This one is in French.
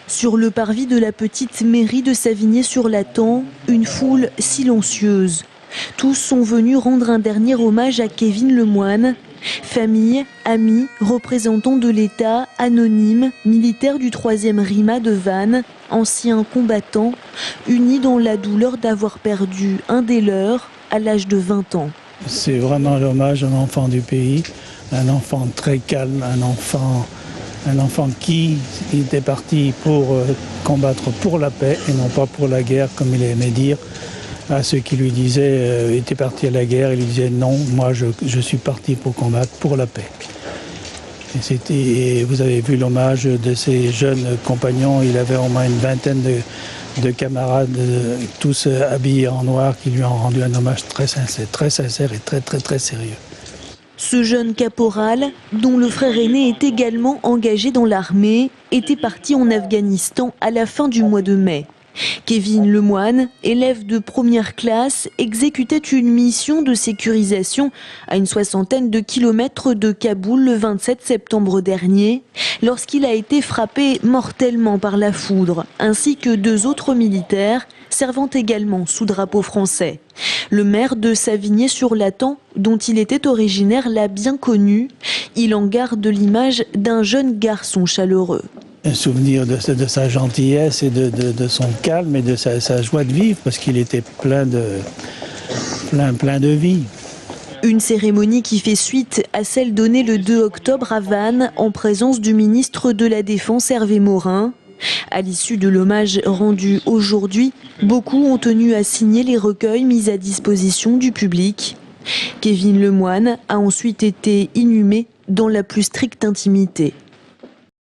Sur le parvis de la petite mairie de Savigné-sur-Lathan, une foule silencieuse. Tous sont venus rendre un dernier hommage à Kevin Lemoine. Famille, amis, représentants de l'État, anonymes, militaires du 3e RIMA de Vannes, anciens combattants, unis dans la douleur d'avoir perdu un des leurs à l'âge de 20 ans. C'est vraiment l'hommage à un enfant du pays, un enfant très calme, un enfant qui était parti pour combattre pour la paix et non pas pour la guerre, comme il aimait dire. À ceux qui lui disaient, il était parti à la guerre, il lui disait non, moi je suis parti pour combattre pour la paix. Et vous avez vu l'hommage de ses jeunes compagnons, il avait au moins une vingtaine de camarades, tous habillés en noir, qui lui ont rendu un hommage très sincère et très sérieux. Ce jeune caporal, dont le frère aîné est également engagé dans l'armée, était parti en Afghanistan à la fin du mois de mai. Kevin Lemoine, élève de première classe, exécutait une mission de sécurisation à une 60aine de kilomètres de Kaboul le 27 septembre dernier, lorsqu'il a été frappé mortellement par la foudre, ainsi que 2 autres militaires servant également sous drapeau français. Le maire de Savigné-sur-Lathan, dont il était originaire, l'a bien connu. Il en garde l'image d'un jeune garçon chaleureux. Un souvenir de sa gentillesse et de son calme et de sa joie de vivre, parce qu'il était plein de vie. Une cérémonie qui fait suite à celle donnée le 2 octobre à Vannes en présence du ministre de la Défense Hervé Morin. À l'issue de l'hommage rendu aujourd'hui, beaucoup ont tenu à signer les recueils mis à disposition du public. Kevin Lemoine a ensuite été inhumé dans la plus stricte intimité.